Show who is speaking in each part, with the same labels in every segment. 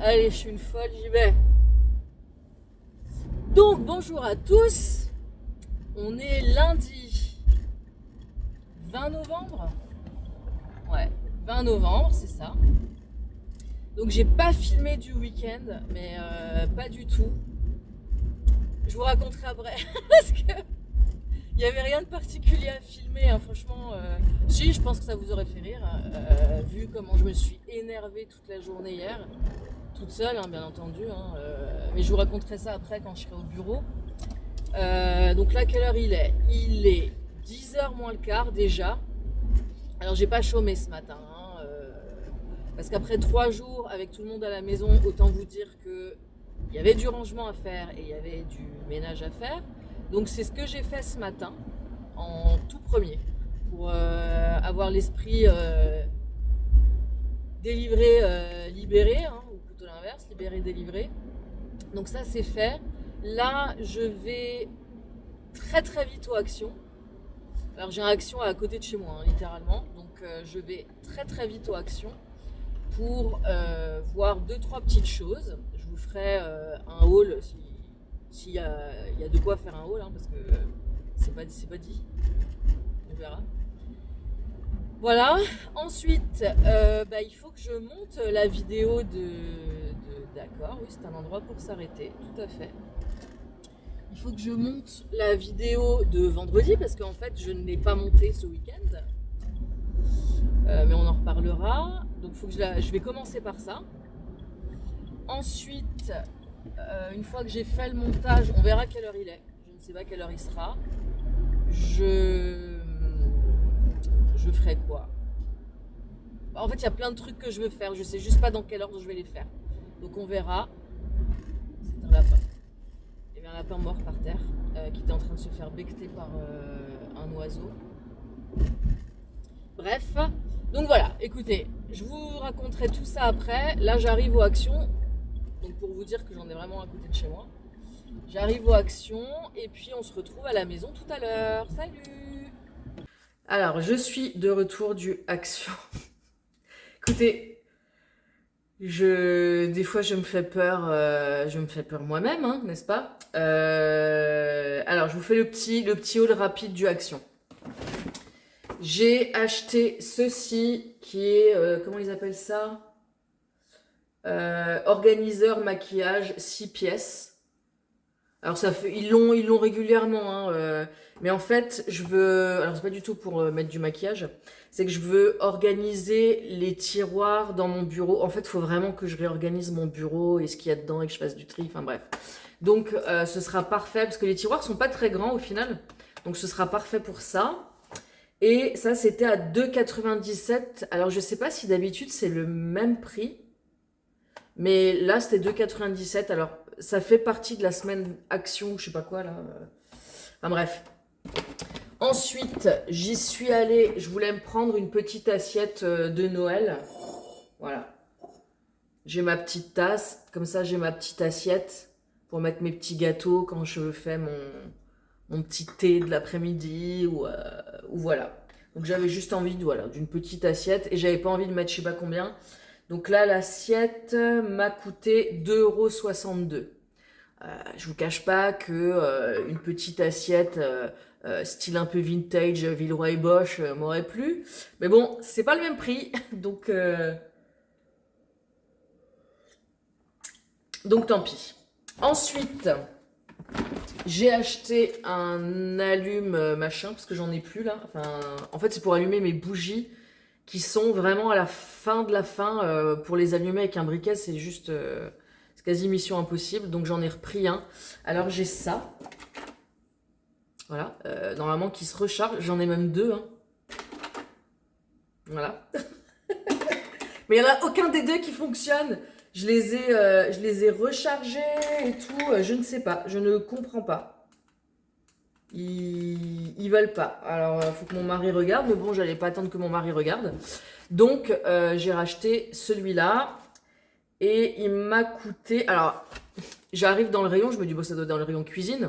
Speaker 1: Allez, je suis une folle, j'y vais. Donc, bonjour à tous. On est lundi 20 novembre. Ouais, 20 novembre, c'est ça. Donc, j'ai pas filmé du week-end, mais pas du tout. Je vous raconterai après, parce que il n'y avait rien de particulier à filmer, hein, franchement. Si, je pense que ça vous aurait fait rire, vu comment je me suis énervée toute la journée hier. Toute seule, hein, bien entendu. Hein, mais je vous raconterai ça après quand je serai au bureau. Donc là, quelle heure il est? Il est 10h moins le quart déjà. Alors, j'ai pas chômé ce matin. Hein, parce qu'après 3 jours avec tout le monde à la maison, autant vous dire qu'il y avait du rangement à faire et il y avait du ménage à faire. Donc, c'est ce que j'ai fait ce matin, en tout premier, pour avoir l'esprit délivré, libéré, hein, ou plutôt l'inverse, libéré, délivré. Donc ça c'est fait. Là je vais très très vite aux actions. Alors j'ai un action à côté de chez moi, hein, littéralement. Donc je vais très très vite aux actions pour voir deux trois petites choses. Je vous ferai un haul s'il y a de quoi faire un haul, hein, parce que c'est pas dit. On verra. Voilà. Ensuite, il faut que je monte la vidéo D'accord, oui, c'est un endroit pour s'arrêter, tout à fait. Il faut que je monte la vidéo de vendredi, parce qu'en fait, je ne l'ai pas montée ce week-end. Mais on en reparlera. Donc, je vais commencer par ça. Ensuite, une fois que j'ai fait le montage, on verra quelle heure il est. Je ne sais pas quelle heure il sera. Je ferai quoi? En fait, il y a plein de trucs que je veux faire. Je sais juste pas dans quelle ordre je vais les faire. Donc on verra. C'est un lapin. Il y avait un lapin mort par terre qui était en train de se faire becqueter par un oiseau. Bref. Donc voilà, écoutez, je vous raconterai tout ça après. Là, j'arrive aux actions. Donc pour vous dire que j'en ai vraiment à côté de chez moi. J'arrive aux actions et puis on se retrouve à la maison tout à l'heure. Salut! Alors, je suis de retour du action. Écoutez, des fois je me fais peur moi-même, hein, n'est-ce pas? Alors, je vous fais le petit haul rapide du action. J'ai acheté ceci qui est, comment ils appellent ça? Organiseur maquillage 6 pièces. Alors ils l'ont régulièrement, hein, mais en fait alors c'est pas du tout pour mettre du maquillage, c'est que je veux organiser les tiroirs dans mon bureau. En fait, il faut vraiment que je réorganise mon bureau et ce qu'il y a dedans et que je fasse du tri, enfin bref. Donc ce sera parfait parce que les tiroirs sont pas très grands au final, donc ce sera parfait pour ça. Et ça c'était à 2,97 €. Alors je sais pas si d'habitude c'est le même prix, mais là c'était 2,97 €. Alors ça fait partie de la semaine action, je sais pas quoi là. Enfin bref. Ensuite, j'y suis allée, je voulais me prendre une petite assiette de Noël. Voilà. J'ai ma petite tasse, comme ça j'ai ma petite assiette pour mettre mes petits gâteaux quand je fais mon petit thé de l'après-midi ou voilà. Donc j'avais juste envie d'une petite assiette et j'avais pas envie de mettre je sais pas combien. Donc là, l'assiette m'a coûté 2,62 €. Je vous cache pas que une petite assiette style un peu vintage, Villeroy et Bosch m'aurait plu. Mais bon, c'est pas le même prix, donc tant pis. Ensuite, j'ai acheté un allume machin, parce que j'en ai plus là. Enfin, en fait, c'est pour allumer mes bougies qui sont vraiment à la fin de la fin. Pour les allumer avec un briquet, c'est juste... c'est quasi mission impossible. Donc j'en ai repris un. Alors j'ai ça. Voilà. Normalement qui se recharge. J'en ai même deux. Hein. Voilà. Mais il n'y en a aucun des deux qui fonctionne. Je les ai rechargés et tout. Je ne sais pas. Je ne comprends pas. Ils veulent pas. Alors, il faut que mon mari regarde. Mais bon, j'allais pas attendre que mon mari regarde. Donc, j'ai racheté celui-là. Et il m'a coûté... Alors, j'arrive dans le rayon. Je me dis, bon, ça doit être dans le rayon cuisine.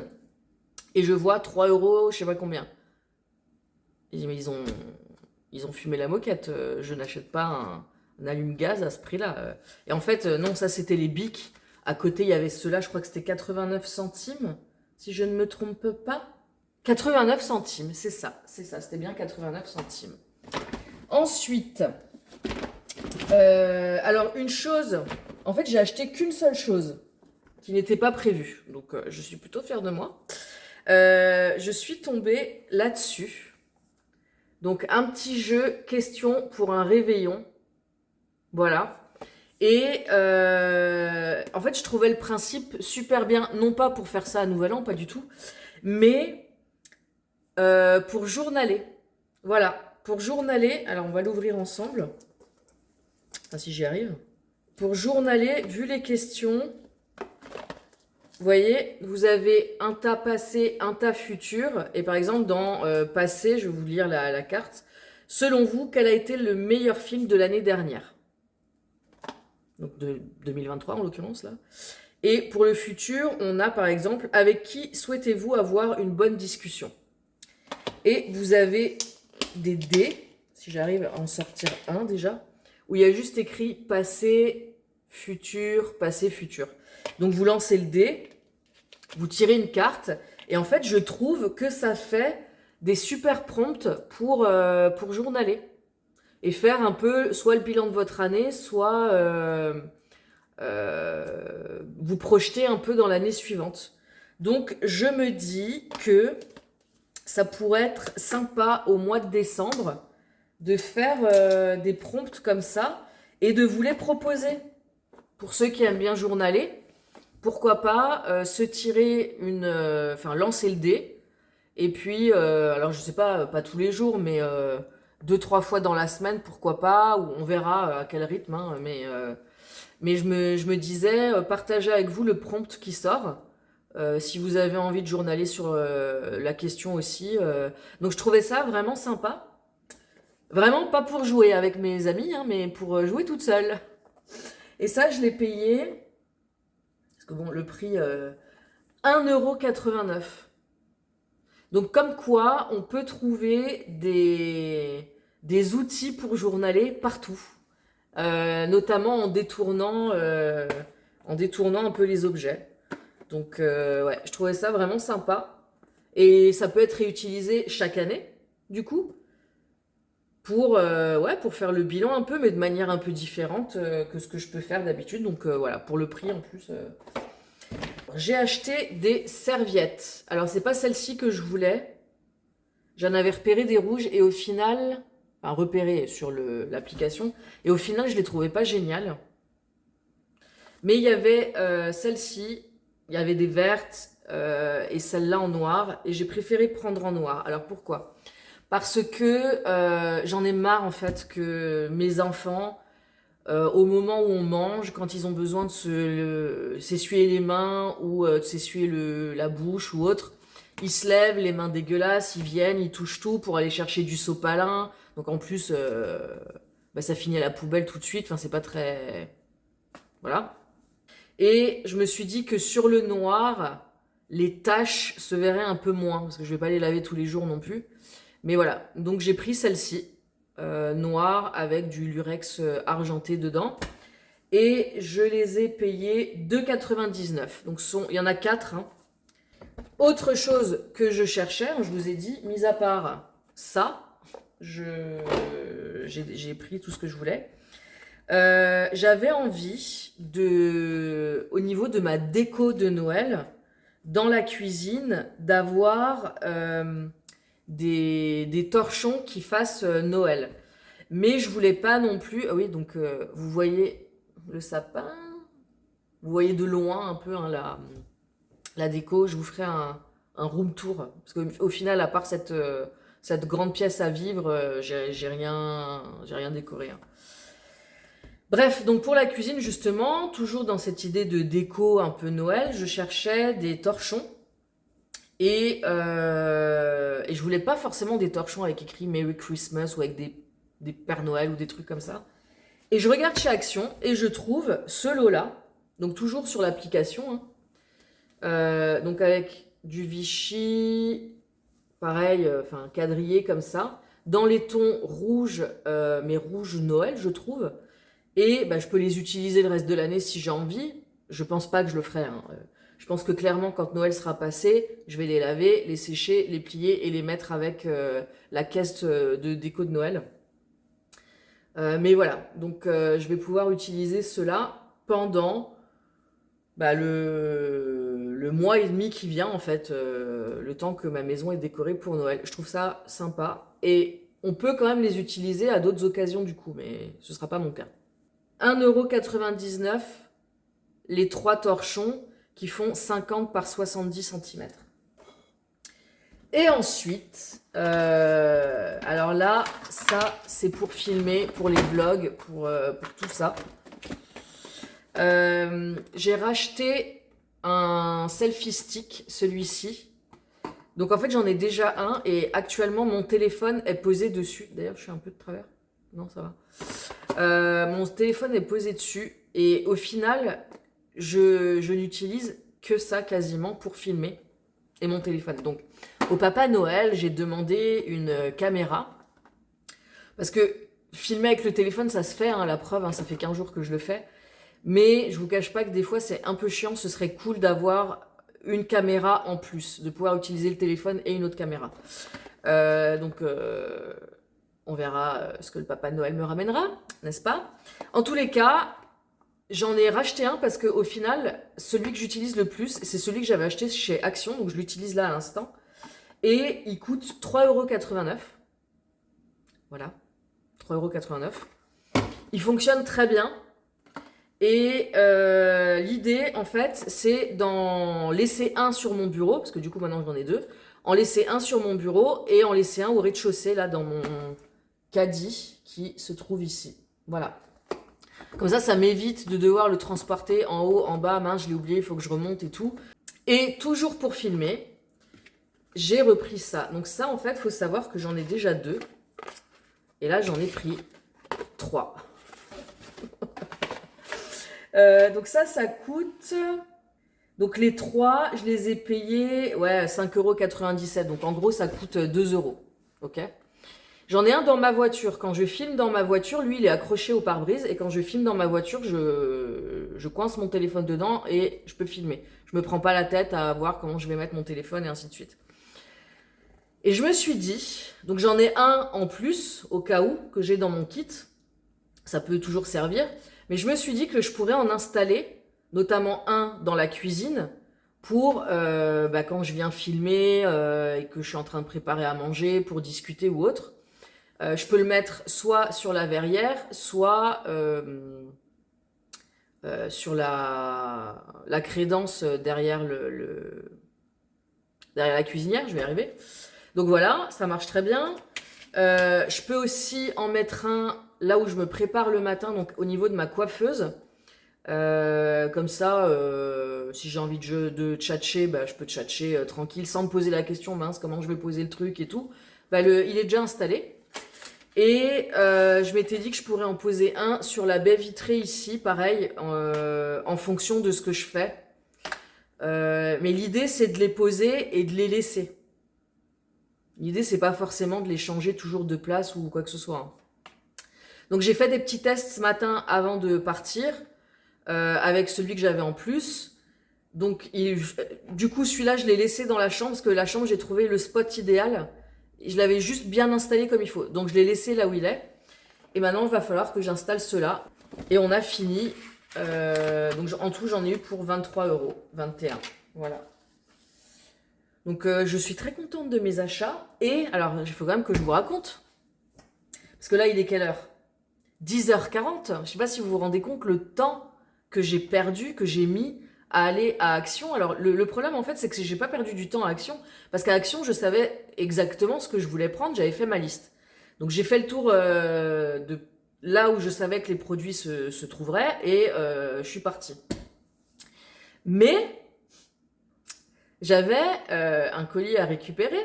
Speaker 1: Et je vois 3 €, je sais pas combien. Et je dis, mais ils ont fumé la moquette. Je n'achète pas un allume-gaz à ce prix-là. Et en fait, non, ça c'était les bics. À côté, il y avait ceux-là, je crois que c'était 89 centimes, si je ne me trompe pas. 89 centimes, c'est ça, c'était bien 89 centimes. Ensuite, alors une chose, en fait j'ai acheté qu'une seule chose qui n'était pas prévue, donc je suis plutôt fière de moi. Je suis tombée là-dessus. Donc un petit jeu question pour un réveillon. Voilà. Et en fait, je trouvais le principe super bien, non pas pour faire ça à Nouvel An, pas du tout, mais pour journaler. Voilà, pour journaler. Alors, on va l'ouvrir ensemble. Enfin, si j'y arrive. Pour journaler, vu les questions, vous voyez, vous avez un tas passé, un tas futur. Et par exemple, dans passé, je vais vous lire la carte. Selon vous, quel a été le meilleur film de l'année dernière? Donc de 2023 en l'occurrence là. Et pour le futur, on a par exemple, avec qui souhaitez-vous avoir une bonne discussion? Et vous avez des dés, si j'arrive à en sortir un déjà, où il y a juste écrit passé, futur, passé, futur. Donc vous lancez le dé, vous tirez une carte, et en fait je trouve que ça fait des super prompts pour journaler. Et faire un peu soit le bilan de votre année, soit vous projeter un peu dans l'année suivante. Donc je me dis que ça pourrait être sympa au mois de décembre de faire des prompts comme ça et de vous les proposer. Pour ceux qui aiment bien journaler, pourquoi pas se tirer une... Enfin, lancer le dé. Et puis, alors je sais pas, pas tous les jours, mais 2-3 fois dans la semaine, pourquoi pas, ou on verra à quel rythme, hein, mais je me disais, partager avec vous le prompt qui sort, si vous avez envie de journaler sur la question aussi. Donc je trouvais ça vraiment sympa. Vraiment pas pour jouer avec mes amis, hein, mais pour jouer toute seule. Et ça, je l'ai payé, parce que bon, le prix, 1,89 €. Donc comme quoi, on peut trouver des outils pour journaler partout. Notamment en détournant un peu les objets. Donc ouais, je trouvais ça vraiment sympa. Et ça peut être réutilisé chaque année, du coup, pour faire le bilan un peu, mais de manière un peu différente que ce que je peux faire d'habitude. Donc voilà, pour le prix en plus. J'ai acheté des serviettes. Alors c'est pas celle-ci que je voulais. J'en avais repéré des rouges et au final... Enfin, repéré sur l'application. Et au final, je les trouvais pas géniales. Mais il y avait celle-ci, il y avait des vertes et celle-là en noir. Et j'ai préféré prendre en noir. Alors pourquoi? Parce que j'en ai marre en fait que mes enfants, au moment où on mange, quand ils ont besoin de s'essuyer les mains ou de s'essuyer la bouche ou autre, ils se lèvent, les mains dégueulasses, ils viennent, ils touchent tout pour aller chercher du sopalin. Donc en plus, ça finit à la poubelle tout de suite. Enfin, c'est pas très... Voilà. Et je me suis dit que sur le noir, les taches se verraient un peu moins. Parce que je vais pas les laver tous les jours non plus. Mais voilà. Donc j'ai pris celle-ci. Noire avec du lurex argenté dedans. Et je les ai payés 2,99 €. Donc il y en a 4. Hein. Autre chose que je cherchais, je vous ai dit, mis à part ça, j'ai pris tout ce que je voulais. J'avais envie au niveau de ma déco de Noël, dans la cuisine, d'avoir des torchons qui fassent Noël. Mais je voulais pas non plus... Ah oui, donc vous voyez le sapin, vous voyez de loin un peu hein, la déco, je vous ferai un room tour. Parce qu'au final, à part cette grande pièce à vivre, j'ai rien décoré. Hein. Bref, donc pour la cuisine, justement, toujours dans cette idée de déco un peu Noël, je cherchais des torchons. Et je voulais pas forcément des torchons avec écrit Merry Christmas ou avec des Pères Noël ou des trucs comme ça. Et je regarde chez Action et je trouve ce lot-là, donc toujours sur l'application, hein, donc avec du Vichy, pareil, enfin quadrillé comme ça, dans les tons rouges, mais rouge Noël, je trouve. Et bah, je peux les utiliser le reste de l'année si j'ai envie. Je pense pas que je le ferai, hein. Je pense que clairement, quand Noël sera passé, je vais les laver, les sécher, les plier et les mettre avec la caisse de déco de Noël. Mais voilà, donc je vais pouvoir utiliser cela pendant bah, le mois et demi qui vient, en fait, le temps que ma maison est décorée pour Noël. Je trouve ça sympa. Et on peut quand même les utiliser à d'autres occasions du coup, mais ce ne sera pas mon cas. 1,99 € les 3 torchons qui font 50 par 70 cm. Et ensuite, alors là, ça c'est pour filmer, pour les vlogs, pour tout ça. J'ai racheté un selfie stick, celui-ci. Donc en fait j'en ai déjà un et actuellement mon téléphone est posé dessus. D'ailleurs je suis un peu de travers. Non ça va. Mon téléphone est posé dessus et au final je n'utilise que ça quasiment pour filmer et mon téléphone. Donc au Papa Noël j'ai demandé une caméra parce que filmer avec le téléphone ça se fait, hein, la preuve, hein, ça fait 15 jours que je le fais. Mais je vous cache pas que des fois c'est un peu chiant, ce serait cool d'avoir une caméra en plus, de pouvoir utiliser le téléphone et une autre caméra. Donc on verra ce que le Papa Noël me ramènera, n'est-ce pas? En tous les cas, j'en ai racheté un parce qu'au final, celui que j'utilise le plus, c'est celui que j'avais acheté chez Action, donc je l'utilise là à l'instant. Et il coûte 3,89 €. Voilà, 3,89 €. Il fonctionne très bien. Et l'idée, en fait, c'est d'en laisser un sur mon bureau, parce que du coup, maintenant, j'en ai deux. En laisser un sur mon bureau et en laisser un au rez-de-chaussée, là, dans mon caddie qui se trouve ici. Voilà. Comme ça m'évite de devoir le transporter en haut, en bas. Mince, je l'ai oublié, il faut que je remonte et tout. Et toujours pour filmer, j'ai repris ça. Donc ça, en fait, il faut savoir que j'en ai déjà deux. Et là, j'en ai pris 3. Donc ça coûte... Donc les 3, je les ai payés 5,97 €. Donc en gros, ça coûte 2 €. Ok. J'en ai un dans ma voiture. Quand je filme dans ma voiture, lui, il est accroché au pare-brise. Et quand je filme dans ma voiture, je coince mon téléphone dedans et je peux filmer. Je me prends pas la tête à voir comment je vais mettre mon téléphone et ainsi de suite. Et je me suis dit, donc j'en ai un en plus, au cas où, que j'ai dans mon kit. Ça peut toujours servir. Mais je me suis dit que je pourrais en installer, notamment un dans la cuisine, pour quand je viens filmer et que je suis en train de préparer à manger, pour discuter ou autre. Je peux le mettre soit sur la verrière, soit sur la crédence derrière, derrière la cuisinière, je vais y arriver. Donc voilà, ça marche très bien. Je peux aussi en mettre un là où je me prépare le matin, donc au niveau de ma coiffeuse. Comme ça, si j'ai envie de tchatcher, bah, je peux tchatcher tranquille, sans me poser la question, mince, comment je vais poser le truc et tout. Bah, il est déjà installé. Et je m'étais dit que je pourrais en poser un sur la baie vitrée ici, pareil, en fonction de ce que je fais. Mais l'idée, c'est de les poser et de les laisser. L'idée, c'est pas forcément de les changer toujours de place ou quoi que ce soit, hein. Donc j'ai fait des petits tests ce matin avant de partir avec celui que j'avais en plus. Donc du coup celui-là je l'ai laissé dans la chambre parce que la chambre j'ai trouvé le spot idéal. Je l'avais juste bien installé comme il faut. Donc je l'ai laissé là où il est. Et maintenant il va falloir que j'installe ceux-là. Et on a fini. Donc en tout j'en ai eu pour 23 €. 21. Voilà. Donc je suis très contente de mes achats. Et alors il faut quand même que je vous raconte. Parce que là il est quelle heure ? 10h40, je ne sais pas si vous vous rendez compte le temps que j'ai perdu, que j'ai mis à aller à Action. Alors le problème en fait c'est que j'ai pas perdu du temps à Action parce qu'à Action je savais exactement ce que je voulais prendre, j'avais fait ma liste. Donc j'ai fait le tour de là où je savais que les produits se trouveraient et je suis partie. Mais j'avais un colis à récupérer.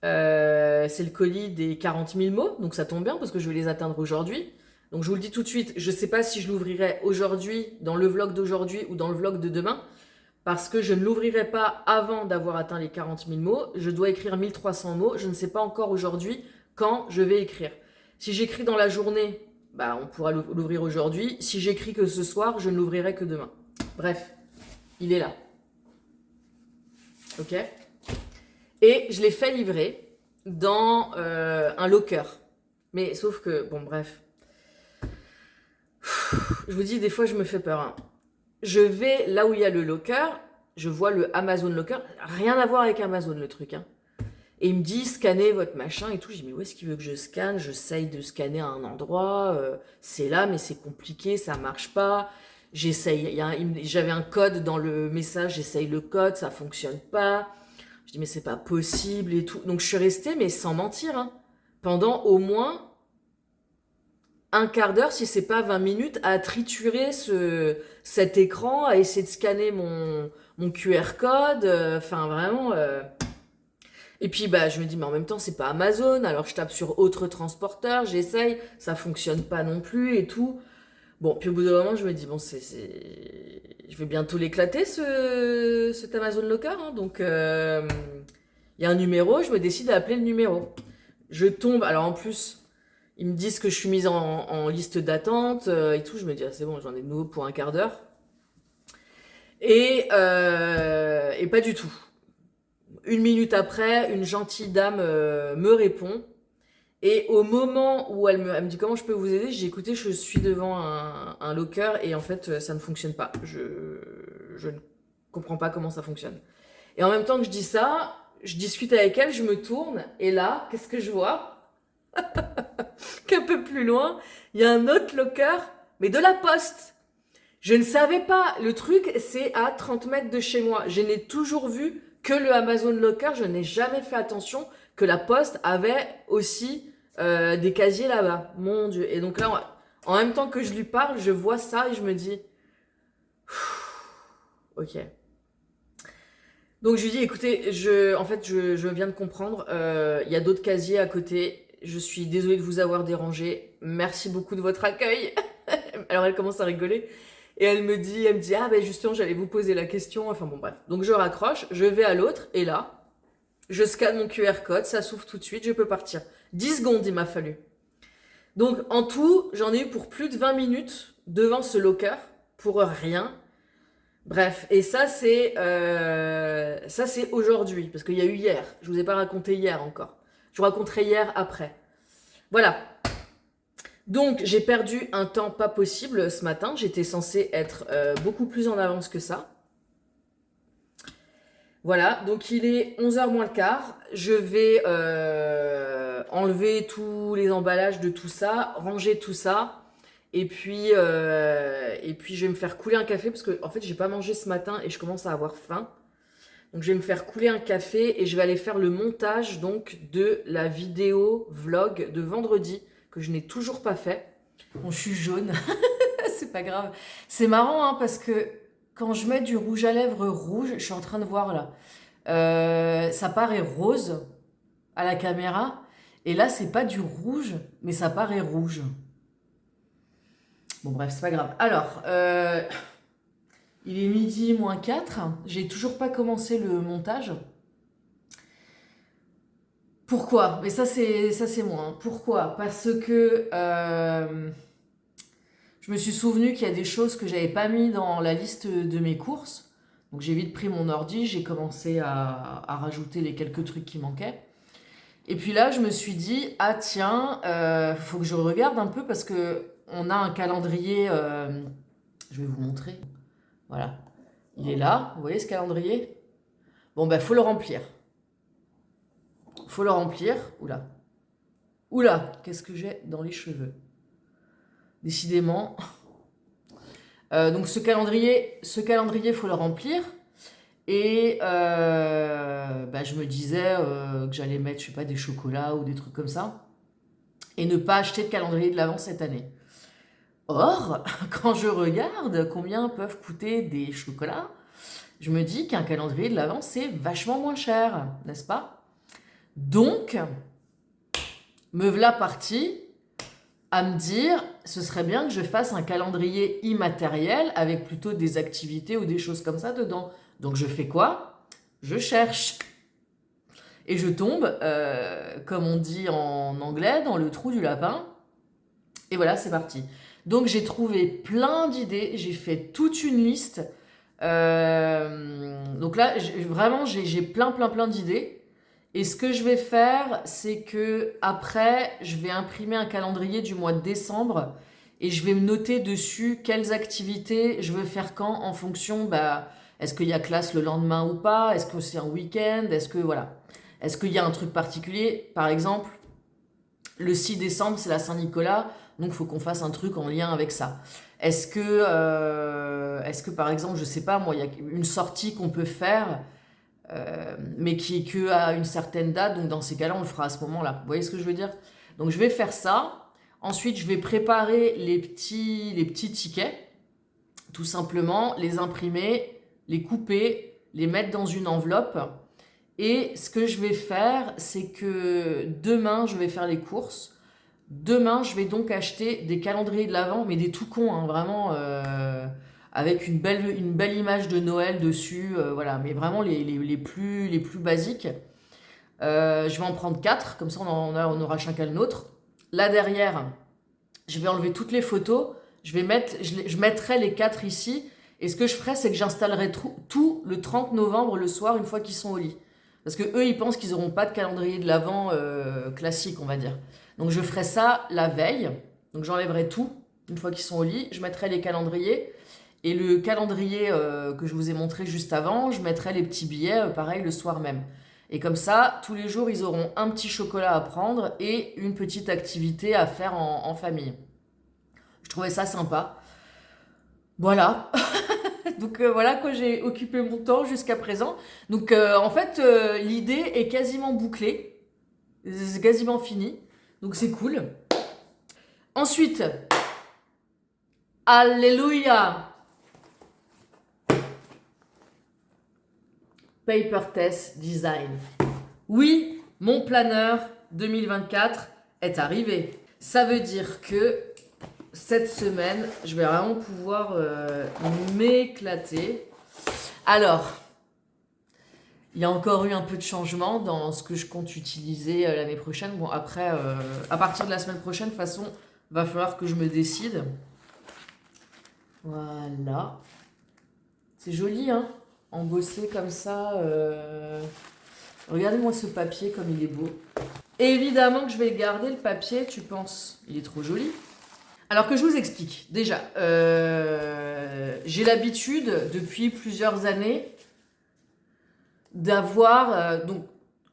Speaker 1: C'est le colis des 40 000 mots, donc ça tombe bien parce que je vais les atteindre aujourd'hui. Donc je vous le dis tout de suite, je ne sais pas si je l'ouvrirai aujourd'hui, dans le vlog d'aujourd'hui ou dans le vlog de demain, parce que je ne l'ouvrirai pas avant d'avoir atteint les 40 000 mots. Je dois écrire 1300 mots, je ne sais pas encore aujourd'hui quand je vais écrire. Si j'écris dans la journée, bah, on pourra l'ouvrir aujourd'hui. Si j'écris que ce soir, je ne l'ouvrirai que demain. Bref, il est là. Ok. Et je l'ai fait livrer dans un locker. Mais sauf que, bon bref. Je vous dis, des fois, je me fais peur. Hein. Je vais là où il y a le locker, je vois le Amazon Locker. Rien à voir avec Amazon, le truc. Hein. Et il me dit, scannez votre machin et tout. Je dis, mais où est-ce qu'il veut que je scanne? J'essaye de scanner à un endroit. C'est là, mais c'est compliqué, ça marche pas. J'essaye. J'avais un code dans le message, j'essaye le code, ça fonctionne pas. Je dis, mais c'est pas possible et tout. Donc, je suis restée, mais sans mentir, hein, pendant au moins un quart d'heure, si c'est pas 20 minutes, à triturer cet écran, à essayer de scanner mon QR code. Enfin, vraiment. Et puis, bah, je me dis, mais en même temps, c'est pas Amazon. Alors, je tape sur autre transporteur, j'essaye, ça fonctionne pas non plus et tout. Bon, puis au bout d'un moment, je me dis, bon, je vais bientôt l'éclater, cet Amazon Locker. Hein, donc, il y a un numéro, je me décide à appeler le numéro. Je tombe, alors en plus, ils me disent que je suis mise en liste d'attente et tout. Je me dis, ah, c'est bon, j'en ai de nouveau pour un quart d'heure. Et pas du tout. Une minute après, une gentille dame me répond. Et au moment où elle me dit comment je peux vous aider, j'ai écouté, je suis devant un locker et en fait ça ne fonctionne pas. Je ne comprends pas comment ça fonctionne. Et en même temps que je dis ça, je discute avec elle, je me tourne et là, qu'est-ce que je vois? Qu'un peu plus loin, il y a un autre locker, mais de la Poste. Je ne savais pas. Le truc, c'est à 30 mètres de chez moi. Je n'ai toujours vu que le Amazon Locker. Je n'ai jamais fait attention que la Poste avait aussi des casiers là-bas. Mon Dieu. Et donc là, en même temps que je lui parle, je vois ça et je me dis... Ok. Donc je lui dis, écoutez, en fait, je viens de comprendre. Il y a d'autres casiers à côté. Je suis désolée de vous avoir dérangé. Merci beaucoup de votre accueil. Alors elle commence à rigoler. Et elle me dit, ah ben justement, j'allais vous poser la question. Enfin bon, bref. Donc je raccroche, je vais à l'autre. Et là, je scanne mon QR code, ça s'ouvre tout de suite, je peux partir. 10 secondes, il m'a fallu. Donc en tout, j'en ai eu pour plus de 20 minutes devant ce locker, pour rien. Bref, et ça c'est aujourd'hui, parce qu'il y a eu hier. Je vous ai pas raconté hier encore. Je vous raconterai hier après. Voilà. Donc j'ai perdu un temps pas possible ce matin. J'étais censée être beaucoup plus en avance que ça. Voilà, donc il est 11h moins le quart. Je vais enlever tous les emballages de tout ça, ranger tout ça. Et puis je vais me faire couler un café parce que en fait j'ai pas mangé ce matin et je commence à avoir faim. Donc je vais me faire couler un café et je vais aller faire le montage donc de la vidéo vlog de vendredi que je n'ai toujours pas fait. Bon, je suis jaune, c'est pas grave. C'est marrant hein, parce que quand je mets du rouge à lèvres rouge, je suis en train de voir là, ça paraît rose à la caméra et là c'est pas du rouge mais ça paraît rouge. Bon bref, c'est pas grave. Alors, il est midi moins 4. J'ai toujours pas commencé le montage. Pourquoi? Mais ça c'est moi. Hein. Pourquoi? Parce que je me suis souvenu qu'il y a des choses que j'avais pas mis dans la liste de mes courses. Donc j'ai vite pris mon ordi, j'ai commencé à rajouter les quelques trucs qui manquaient. Et puis là, je me suis dit, ah tiens, faut que je regarde un peu parce que on a un calendrier, je vais vous montrer, voilà, il est là, vous voyez ce calendrier? Bon ben, faut le remplir. Faut le remplir, oula. Oula, qu'est-ce que j'ai dans les cheveux? Décidément. Donc ce calendrier, faut le remplir. Et je me disais que j'allais mettre, je sais pas, des chocolats ou des trucs comme ça. Et ne pas acheter de calendrier de l'Avent cette année. Or, quand je regarde combien peuvent coûter des chocolats, je me dis qu'un calendrier de l'Avent, c'est vachement moins cher, n'est-ce pas? Donc, me voilà partie à me dire, ce serait bien que je fasse un calendrier immatériel avec plutôt des activités ou des choses comme ça dedans. Donc, je fais quoi? Je cherche. Et je tombe, comme on dit en anglais, dans le trou du lapin. Et voilà, c'est parti. Donc j'ai trouvé plein d'idées, j'ai fait toute une liste. Donc là, vraiment, j'ai plein d'idées. Et ce que je vais faire, c'est que après, je vais imprimer un calendrier du mois de décembre et je vais me noter dessus quelles activités je veux faire quand en fonction, bah, est-ce qu'il y a classe le lendemain ou pas, est-ce que c'est un week-end, est-ce que voilà, est-ce qu'il y a un truc particulier, par exemple, le 6 décembre, c'est la Saint-Nicolas, donc il faut qu'on fasse un truc en lien avec ça. Est-ce que par exemple, je sais pas, moi, il y a une sortie qu'on peut faire, mais qui est que à une certaine date, donc dans ces cas-là, on le fera à ce moment-là. Vous voyez ce que je veux dire? Donc je vais faire ça. Ensuite, je vais préparer les petits tickets, tout simplement, les imprimer, les couper, les mettre dans une enveloppe. Et ce que je vais faire, c'est que demain, je vais faire les courses. Demain, je vais donc acheter des calendriers de l'Avent, mais des tout cons, hein, vraiment, avec une belle image de Noël dessus, voilà, mais vraiment les plus basiques. Je vais en prendre 4, comme ça on aura chacun le nôtre. Là derrière, je vais enlever toutes les photos, je mettrai les 4 ici, et ce que je ferai, c'est que j'installerai tout le 30 novembre le soir, une fois qu'ils sont au lit. Parce que eux, ils pensent qu'ils n'auront pas de calendrier de l'Avent classique, on va dire. Donc je ferai ça la veille. Donc j'enlèverai tout une fois qu'ils sont au lit. Je mettrai les calendriers. Et le calendrier que je vous ai montré juste avant, je mettrai les petits billets, pareil, le soir même. Et comme ça, tous les jours, ils auront un petit chocolat à prendre et une petite activité à faire en famille. Je trouvais ça sympa. Voilà. Donc voilà quoi, j'ai occupé mon temps jusqu'à présent. Donc en fait, l'idée est quasiment bouclée. C'est quasiment fini. Donc c'est cool. Ensuite, alléluia, Paper Test Design. Oui, mon planeur 2024 est arrivé. Ça veut dire que cette semaine, je vais vraiment pouvoir m'éclater. Alors, il y a encore eu un peu de changement dans ce que je compte utiliser l'année prochaine. Bon, après, à partir de la semaine prochaine, de toute façon, va falloir que je me décide. Voilà. C'est joli, hein? Embossé comme ça. Regardez-moi ce papier comme il est beau. Et évidemment que je vais le garder, le papier, tu penses? Il est trop joli. Alors que je vous explique. Déjà, j'ai l'habitude, depuis plusieurs années, d'avoir... donc,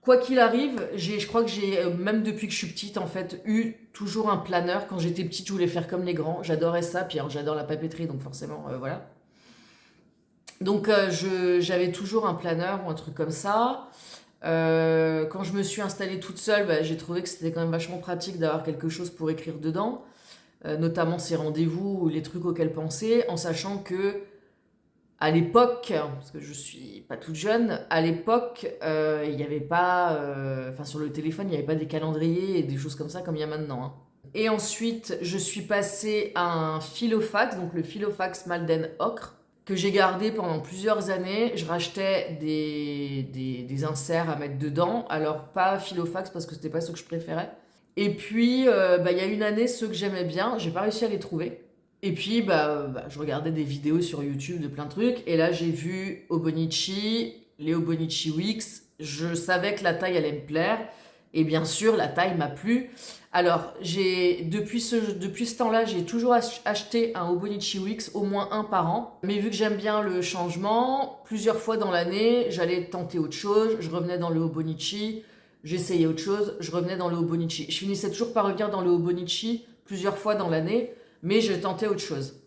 Speaker 1: quoi qu'il arrive, je crois que j'ai, même depuis que je suis petite, en fait, eu toujours un planeur. Quand j'étais petite, je voulais faire comme les grands. J'adorais ça. Puis alors, j'adore la papeterie, donc forcément, voilà. Donc j'avais toujours un planeur ou un truc comme ça. Quand je me suis installée toute seule, bah, j'ai trouvé que c'était quand même vachement pratique d'avoir quelque chose pour écrire dedans, notamment ces rendez-vous ou les trucs auxquels penser, en sachant que à l'époque, parce que je suis pas toute jeune, à l'époque, il n'y avait pas, enfin sur le téléphone, il n'y avait pas des calendriers et des choses comme ça comme il y a maintenant, hein. Et ensuite, je suis passée à un Filofax, donc le Filofax Malden Ocre, que j'ai gardé pendant plusieurs années. Je rachetais des inserts à mettre dedans. Alors, pas Filofax parce que c'était pas ce que je préférais. Et puis, bah, il y a une année, ceux que j'aimais bien, j'ai pas réussi à les trouver. Et puis, je regardais des vidéos sur YouTube de plein de trucs. Et là, j'ai vu Hobonichi, les Hobonichi Wix. Je savais que la taille allait me plaire. Et bien sûr, la taille m'a plu. Alors, depuis ce temps-là, j'ai toujours acheté un Hobonichi Wix, au moins un par an. Mais vu que j'aime bien le changement, plusieurs fois dans l'année, j'allais tenter autre chose. Je revenais dans le Hobonichi, j'essayais autre chose, je revenais dans le Hobonichi. Je finissais toujours par revenir dans le Hobonichi plusieurs fois dans l'année, mais je tentais autre chose.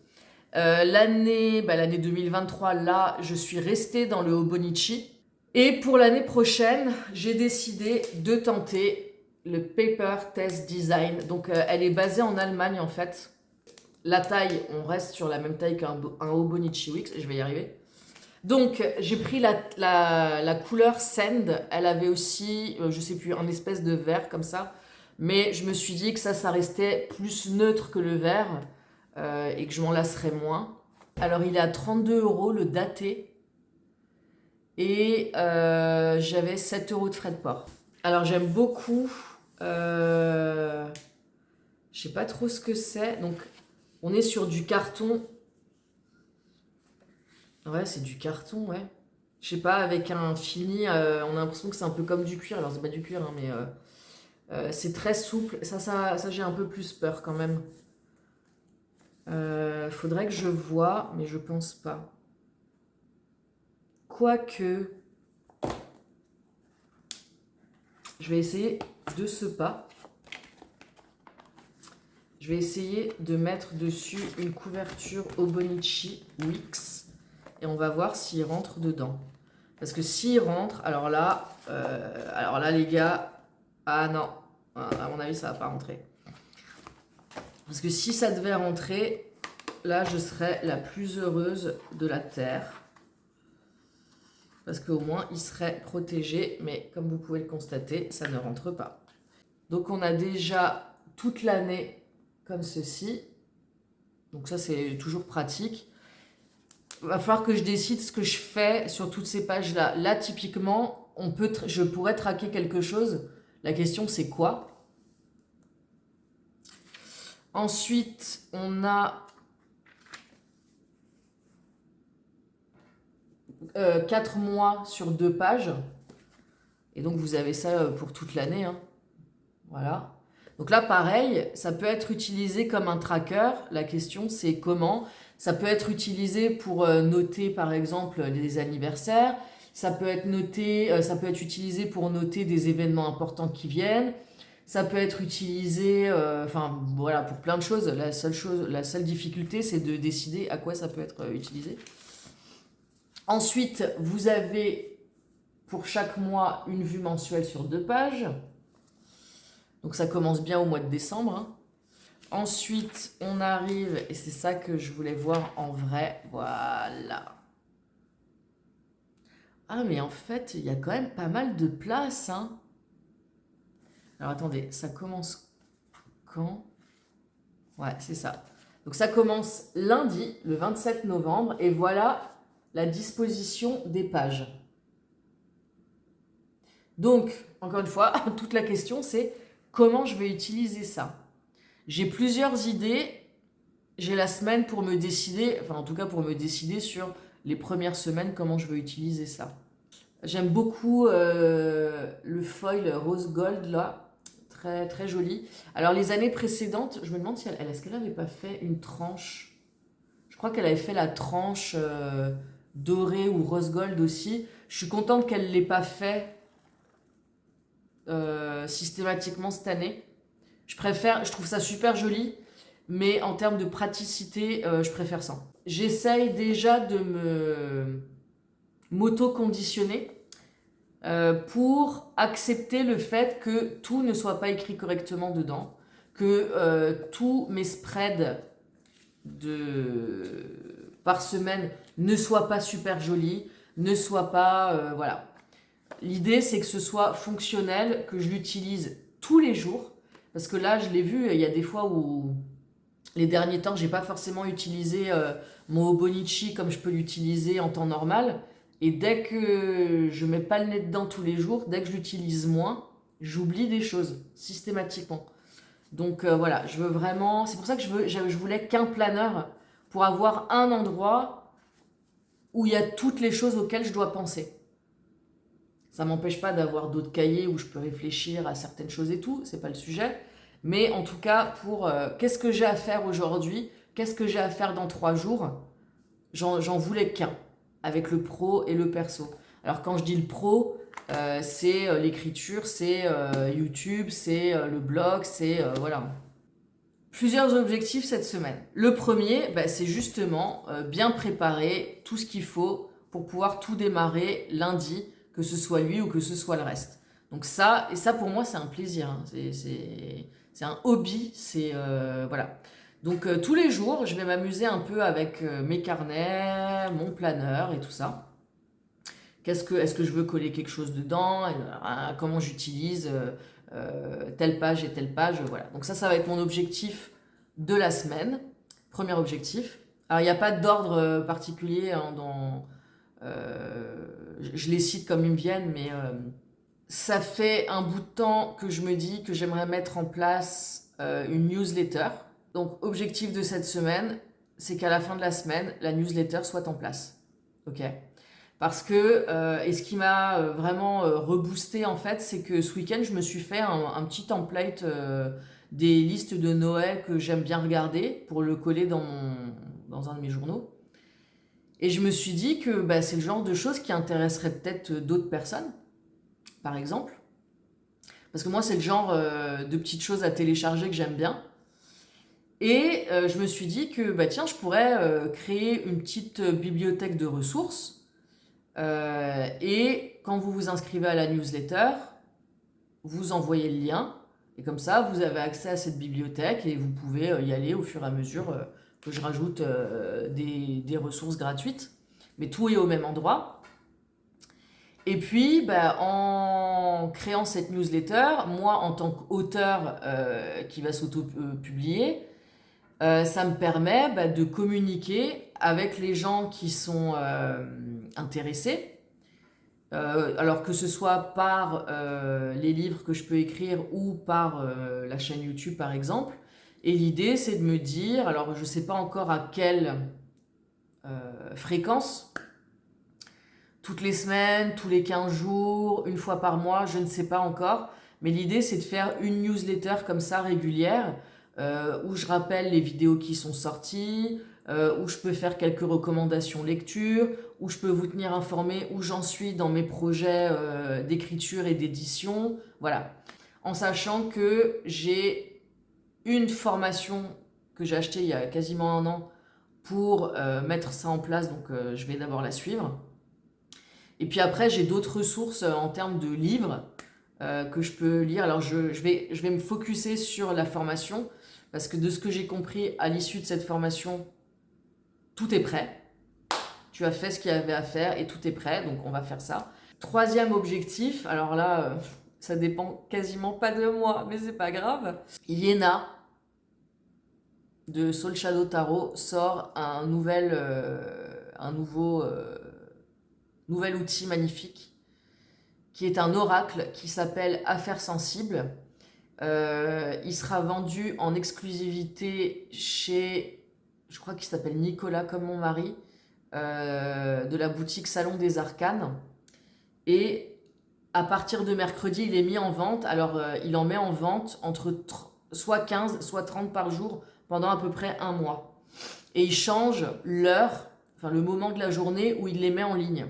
Speaker 1: L'année 2023, là, je suis restée dans le Hobonichi. Et pour l'année prochaine, j'ai décidé de tenter le Paper Test Design. Donc, elle est basée en Allemagne, en fait. La taille, on reste sur la même taille qu'un Hobonichi Wix. Je vais y arriver. Donc, j'ai pris la couleur Sand. Elle avait aussi, je sais plus, un espèce de vert comme ça. Mais je me suis dit que ça restait plus neutre que le vert. Et que je m'en lasserais moins. Alors, il est à 32 € le daté. Et j'avais 7 € de frais de port. Alors j'aime beaucoup Je sais pas trop ce que c'est. Donc, on est sur du carton. Ouais, c'est du carton, ouais. Je sais pas, avec un fini, on a l'impression que c'est un peu comme du cuir. Alors, c'est pas du cuir, hein, mais c'est très souple. Ça j'ai un peu plus peur quand même. Faudrait que je voie, mais je pense pas. Quoique, je vais essayer de ce pas. Je vais essayer de mettre dessus une couverture Hobonichi Wix et on va voir s'il rentre dedans. Parce que s'il rentre, alors là, les gars, ah non, à mon avis, ça va pas rentrer. Parce que si ça devait rentrer, là, je serais la plus heureuse de la Terre. Parce qu'au moins, il serait protégé. Mais comme vous pouvez le constater, ça ne rentre pas. Donc, on a déjà toute l'année comme ceci. Donc ça, c'est toujours pratique. Il va falloir que je décide ce que je fais sur toutes ces pages-là. Là, typiquement, je pourrais traquer quelque chose. La question, c'est quoi? Ensuite, on a 4 mois sur 2 pages. Et donc, vous avez ça pour toute l'année. Hein. Voilà. Donc là, pareil, ça peut être utilisé comme un tracker. La question, c'est comment. Ça peut être utilisé pour noter, par exemple, des anniversaires. Ça peut être ça peut être utilisé pour noter des événements importants qui viennent. Ça peut être utilisé, voilà, pour plein de choses. La seule difficulté, c'est de décider à quoi ça peut être utilisé. Ensuite, vous avez pour chaque mois une vue mensuelle sur 2 pages. Donc ça commence bien au mois de décembre. Hein. Ensuite, on arrive, et c'est ça que je voulais voir en vrai. Voilà. Ah, mais en fait, il y a quand même pas mal de place. Hein. Alors attendez, ça commence quand? Ouais, c'est ça. Donc ça commence lundi, le 27 novembre, et voilà la disposition des pages. Donc, encore une fois, toute la question, c'est comment je vais utiliser ça. J'ai plusieurs idées. J'ai la semaine pour me décider, enfin en tout cas pour me décider sur les premières semaines, comment je veux utiliser ça. J'aime beaucoup le foil rose gold là, très, très joli. Alors les années précédentes, je me demande si est-ce qu'elle n'avait pas fait une tranche. Je crois qu'elle avait fait la tranche dorée ou rose gold aussi. Je suis contente qu'elle ne l'ait pas fait systématiquement cette année. Je trouve ça super joli, mais en termes de praticité, je préfère ça. J'essaye déjà de m'auto-conditionner pour accepter le fait que tout ne soit pas écrit correctement dedans, que tous mes spreads par semaine ne soient pas super jolis, ne soient pas... voilà. L'idée, c'est que ce soit fonctionnel, que je l'utilise tous les jours. Parce que là, je l'ai vu, il y a des fois où, les derniers temps, j'ai pas forcément utilisé mon Hobonichi comme je peux l'utiliser en temps normal. Et dès que je mets pas le nez dedans tous les jours, dès que je l'utilise moins, j'oublie des choses, systématiquement. Donc voilà, je veux vraiment... C'est pour ça que je voulais qu'un planeur pour avoir un endroit où il y a toutes les choses auxquelles je dois penser. Ça m'empêche pas d'avoir d'autres cahiers où je peux réfléchir à certaines choses et tout, c'est pas le sujet. Mais en tout cas, pour qu'est-ce que j'ai à faire aujourd'hui, qu'est-ce que j'ai à faire dans 3 jours, j'en voulais qu'un, avec le pro et le perso. Alors quand je dis le pro, c'est l'écriture, c'est YouTube, c'est le blog, c'est voilà. Plusieurs objectifs cette semaine. Le premier, c'est justement bien préparer tout ce qu'il faut pour pouvoir tout démarrer lundi, que ce soit lui ou que ce soit le reste. Donc ça, et ça pour moi c'est un plaisir, hein. C'est un hobby, c'est voilà. Donc tous les jours, je vais m'amuser un peu avec mes carnets, mon planeur et tout ça. Est-ce que je veux coller quelque chose dedans, comment j'utilise telle page et telle page, voilà. Donc ça va être mon objectif de la semaine, premier objectif. Alors il n'y a pas d'ordre particulier hein, je les cite comme ils me viennent, mais ça fait un bout de temps que je me dis que j'aimerais mettre en place une newsletter. Donc, objectif de cette semaine, c'est qu'à la fin de la semaine, la newsletter soit en place. Ok? Parce que, et ce qui m'a vraiment reboosté en fait, c'est que ce week-end, je me suis fait un petit template des listes de Noël que j'aime bien regarder pour le coller dans un de mes journaux. Et je me suis dit que bah, c'est le genre de choses qui intéresserait peut-être d'autres personnes, par exemple. Parce que moi, c'est le genre de petites choses à télécharger que j'aime bien. Et je me suis dit que bah, tiens, je pourrais créer une petite bibliothèque de ressources. Et quand vous vous inscrivez à la newsletter, vous envoyez le lien. Et comme ça, vous avez accès à cette bibliothèque et vous pouvez y aller au fur et à mesure que je rajoute des ressources gratuites. Mais tout est au même endroit. Et puis, bah, en créant cette newsletter, moi, en tant qu'auteur qui va s'auto-publier, ça me permet bah, de communiquer avec les gens qui sont intéressés. Alors que ce soit par les livres que je peux écrire ou par la chaîne YouTube par exemple. Et l'idée c'est de me dire, alors je ne sais pas encore à quelle fréquence, toutes les semaines, tous les 15 jours, une fois par mois, je ne sais pas encore. Mais l'idée, c'est de faire une newsletter comme ça régulière, où je rappelle les vidéos qui sont sorties, où je peux faire quelques recommandations lecture, où je peux vous tenir informé où j'en suis dans mes projets d'écriture et d'édition. Voilà. En sachant que j'ai une formation que j'ai achetée il y a quasiment un an pour mettre ça en place, donc je vais d'abord la suivre. Et puis après, j'ai d'autres ressources en termes de livres que je peux lire. Alors, je vais me focuser sur la formation parce que de ce que j'ai compris à l'issue de cette formation, tout est prêt. Tu as fait ce qu'il y avait à faire et tout est prêt, donc on va faire ça. Troisième objectif, alors là, ça dépend quasiment pas de moi, mais c'est pas grave. Iéna de Soul Shadow Tarot sort un nouvel outil magnifique qui est un oracle qui s'appelle Affaires sensibles. Il sera vendu en exclusivité chez, je crois qu'il s'appelle Nicolas comme mon mari, de la boutique Salon des Arcanes. Et à partir de mercredi, il est mis en vente. Alors, il en met en vente entre soit 15, soit 30 par jour pendant à peu près un mois. Et il change l'heure, enfin le moment de la journée où il les met en ligne.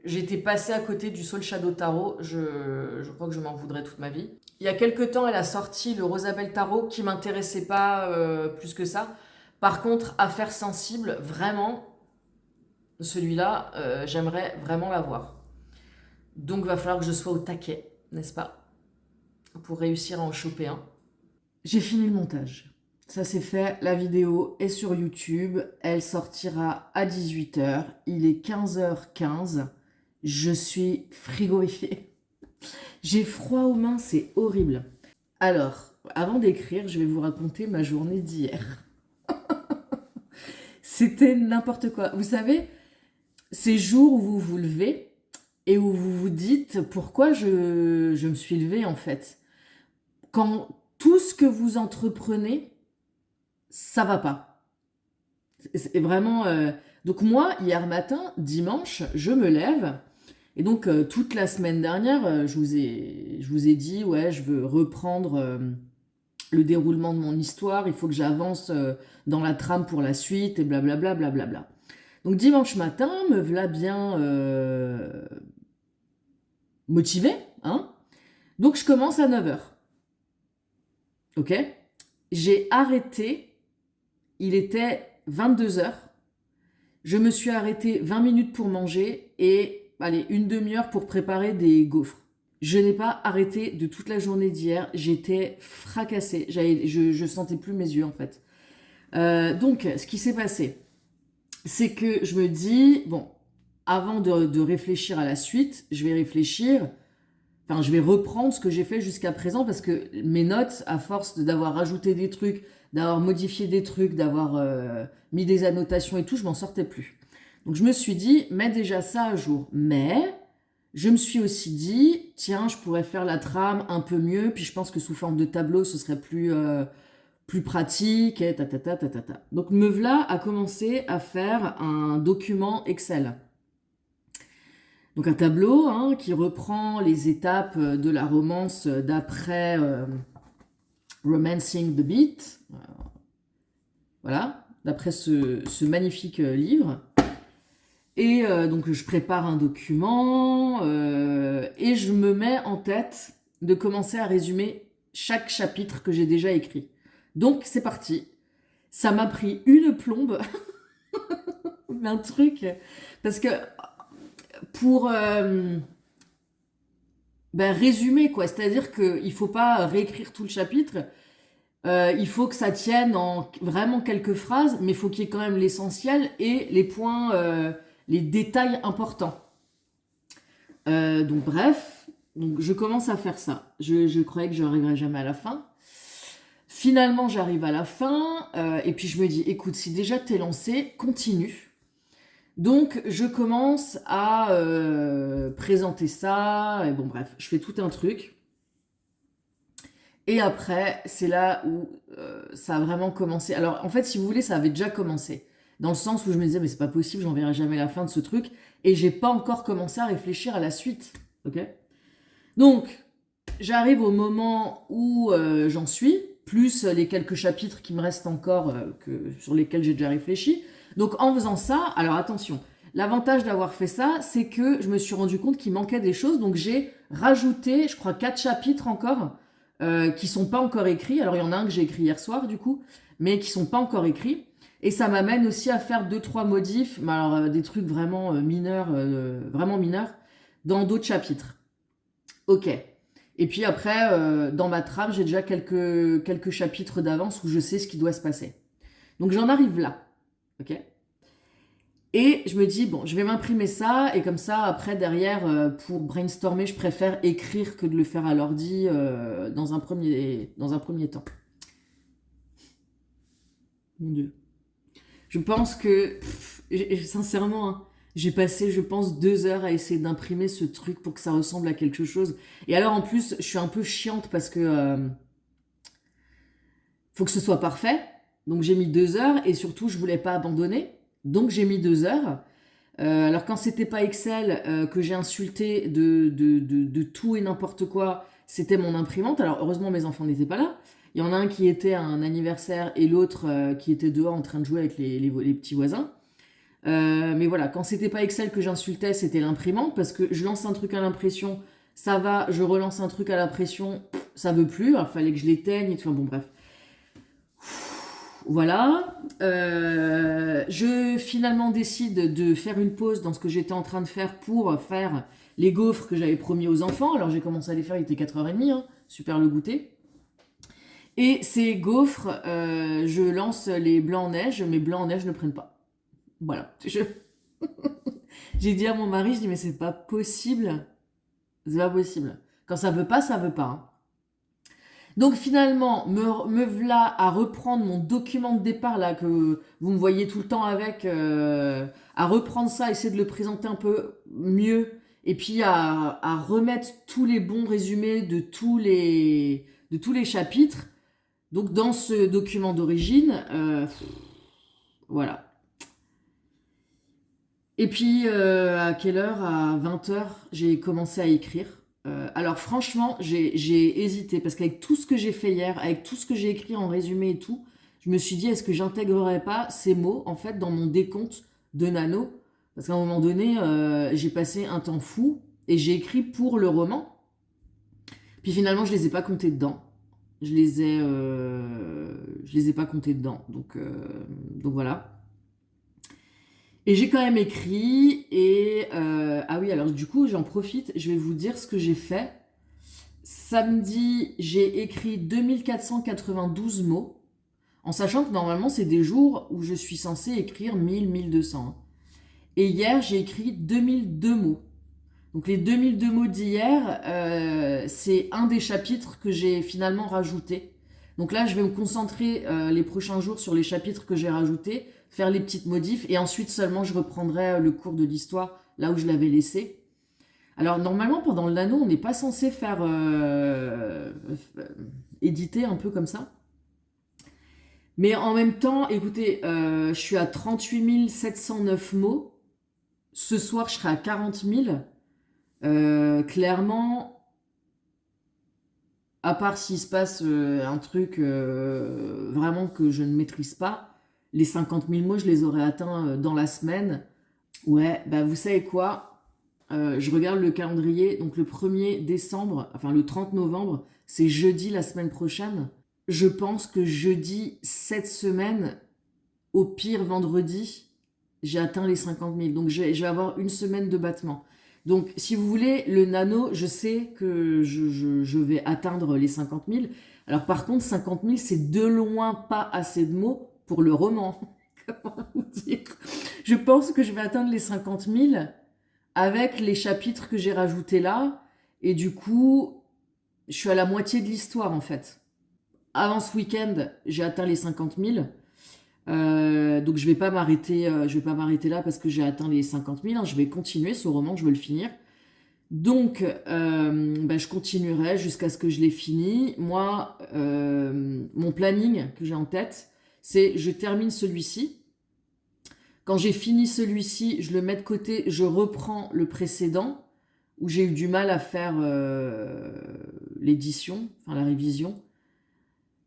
Speaker 1: J'étais passée à côté du Soul Shadow Tarot, je crois que je m'en voudrais toute ma vie. Il y a quelques temps, elle a sorti le Rosabelle Tarot qui m'intéressait pas plus que ça. Par contre, Affaires sensibles, vraiment, celui-là, j'aimerais vraiment l'avoir. Donc, il va falloir que je sois au taquet, n'est-ce pas, pour réussir à en choper un. J'ai fini le montage. Ça c'est fait, la vidéo est sur YouTube, elle sortira à 18h, il est 15h15. Je suis frigorifiée. J'ai froid aux mains, c'est horrible. Alors, avant d'écrire, je vais vous raconter ma journée d'hier. C'était n'importe quoi. Vous savez, ces jours où vous vous levez et où vous vous dites pourquoi je me suis levée en fait. Quand tout ce que vous entreprenez, ça va pas. C'est vraiment... Donc moi, hier matin, dimanche, je me lève. Et donc, toute la semaine dernière, je vous ai dit, ouais, je veux reprendre le déroulement de mon histoire, il faut que j'avance dans la trame pour la suite, et blablabla, blablabla. Donc, dimanche matin, me voilà bien motivée, hein. Donc, je commence à 9h. Ok? J'ai arrêté, il était 22h. Je me suis arrêtée 20 minutes pour manger et allez, une demi-heure pour préparer des gaufres. Je n'ai pas arrêté de toute la journée d'hier. J'étais fracassée. Je sentais plus mes yeux en fait. Donc, ce qui s'est passé, c'est que je me dis, bon, avant de réfléchir à la suite, je vais reprendre ce que j'ai fait jusqu'à présent parce que mes notes, à force d'avoir rajouté des trucs, d'avoir modifié des trucs, d'avoir mis des annotations et tout, je m'en sortais plus. Donc je me suis dit, mets déjà ça à jour. Mais
Speaker 2: je me suis aussi dit, tiens, je pourrais faire la trame un peu mieux, puis je pense que sous forme de tableau, ce serait plus pratique, et ta. Donc me voilà à commencer à faire un document Excel. Donc un tableau hein, qui reprend les étapes de la romance d'après Romancing the Beat, voilà, d'après ce magnifique livre. Et donc je prépare un document et je me mets en tête de commencer à résumer chaque chapitre que j'ai déjà écrit. Donc c'est parti. Ça m'a pris une plombe, un truc, parce que pour résumer quoi, c'est-à-dire qu'il faut pas réécrire tout le chapitre. Il faut que ça tienne en vraiment quelques phrases, mais il faut qu'il y ait quand même l'essentiel et les points, les détails importants. Donc bref, donc je commence à faire ça. Je croyais que je n'arriverais jamais à la fin. Finalement, j'arrive à la fin et puis je me dis, écoute, si déjà t'es lancé, continue. Donc je commence à présenter ça, et bon bref, je fais tout un truc. Et après, c'est là où ça a vraiment commencé. Alors, en fait, si vous voulez, ça avait déjà commencé. Dans le sens où je me disais, mais c'est pas possible, j'en verrai jamais la fin de ce truc. Et j'ai pas encore commencé à réfléchir à la suite. Ok. Donc, j'arrive au moment où j'en suis, plus les quelques chapitres qui me restent encore, sur lesquels j'ai déjà réfléchi. Donc, en faisant ça, alors attention, l'avantage d'avoir fait ça, c'est que je me suis rendu compte qu'il manquait des choses. Donc, j'ai rajouté, je crois, 4 chapitres encore qui sont pas encore écrits. Alors il y en a un que j'ai écrit hier soir du coup, mais qui sont pas encore écrits. Et ça m'amène aussi à faire 2-3 modifs, mais alors des trucs vraiment mineurs, dans d'autres chapitres. Ok. Et puis après, dans ma trame, j'ai déjà quelques chapitres d'avance où je sais ce qui doit se passer. Donc j'en arrive là. Ok. Et je me dis, bon, je vais m'imprimer ça, et comme ça, après, derrière, pour brainstormer, je préfère écrire que de le faire à l'ordi dans un premier temps. Mon Dieu. Je pense que, sincèrement, hein, j'ai passé, je pense, 2 heures à essayer d'imprimer ce truc pour que ça ressemble à quelque chose. Et alors, en plus, je suis un peu chiante parce que faut que ce soit parfait. Donc, j'ai mis 2 heures, et surtout, je voulais pas abandonner. Donc, j'ai mis 2 heures. Alors quand c'était pas Excel, que j'ai insulté de tout et n'importe quoi, c'était mon imprimante. Alors heureusement mes enfants n'étaient pas là. Il y en a un qui était à un anniversaire et l'autre qui était dehors en train de jouer avec les petits voisins. Mais voilà, quand c'était pas Excel que j'insultais, c'était l'imprimante parce que je lance un truc à l'impression, ça va, je relance un truc à la pression, ça veut plus. Alors fallait que je l'éteigne et tout. Enfin, bon bref. Voilà. Je finalement décide de faire une pause dans ce que j'étais en train de faire pour faire les gaufres que j'avais promis aux enfants. Alors j'ai commencé à les faire, il était 4h30, hein, super le goûter. Et ces gaufres, je lance les blancs en neige, mes blancs en neige ne prennent pas. Voilà. J'ai dit à mon mari, je dis mais c'est pas possible. C'est pas possible. Quand ça veut pas, ça veut pas. Hein. Donc finalement, me voilà à reprendre mon document de départ là que vous me voyez tout le temps avec, à reprendre ça, essayer de le présenter un peu mieux, et puis à remettre tous les bons résumés de tous les chapitres. Donc dans ce document d'origine, voilà. Et puis à quelle heure? À 20h, j'ai commencé à écrire. Alors franchement, j'ai hésité parce qu'avec tout ce que j'ai fait hier, avec tout ce que j'ai écrit en résumé et tout, je me suis dit est-ce que j'intégrerais pas ces mots en fait dans mon décompte de Nano? Parce qu'à un moment donné, j'ai passé un temps fou et j'ai écrit pour le roman. Puis finalement, je les ai pas comptés dedans. Je les ai pas comptés dedans. Donc voilà. Et j'ai quand même écrit et ah oui, alors du coup j'en profite, je vais vous dire ce que j'ai fait. Samedi, j'ai écrit 2492 mots, en sachant que normalement c'est des jours où je suis censée écrire 1000-1200. Hein. Et hier, j'ai écrit 2002 mots. Donc les 2002 mots d'hier, c'est un des chapitres que j'ai finalement rajouté. Donc là, je vais me concentrer les prochains jours sur les chapitres que j'ai rajoutés, faire les petites modifs, et ensuite seulement je reprendrai le cours de l'histoire là où je l'avais laissé. Alors normalement pendant le nano, on n'est pas censé faire éditer un peu comme ça. Mais en même temps, écoutez, je suis à 38 709 mots. Ce soir, je serai à 40 000. Clairement, à part s'il se passe un truc vraiment que je ne maîtrise pas, les 50 000 mots, je les aurais atteints dans la semaine. Ouais, bah vous savez quoi? Je regarde le calendrier, donc le 1er décembre, enfin le 30 novembre, c'est jeudi la semaine prochaine. Je pense que jeudi cette semaine, au pire vendredi, j'ai atteint les 50 000. Donc je vais avoir une semaine de battement. Donc si vous voulez, le nano, je sais que je vais atteindre les 50 000. Alors par contre, 50 000, c'est de loin pas assez de mots pour le roman. Comment vous dire? Je pense que je vais atteindre les 50 000 avec les chapitres que j'ai rajoutés là. Et du coup, je suis à la moitié de l'histoire en fait. Avant ce week-end, j'ai atteint les 50 000. Donc je vais pas m'arrêter là parce que j'ai atteint les 50 000. Hein. Je vais continuer ce roman, je veux le finir. Donc, bah, je continuerai jusqu'à ce que je l'ai fini. Moi, mon planning que j'ai en tête, c'est je termine celui-ci. Quand j'ai fini celui-ci, je le mets de côté, je reprends le précédent, où j'ai eu du mal à faire l'édition, enfin la révision.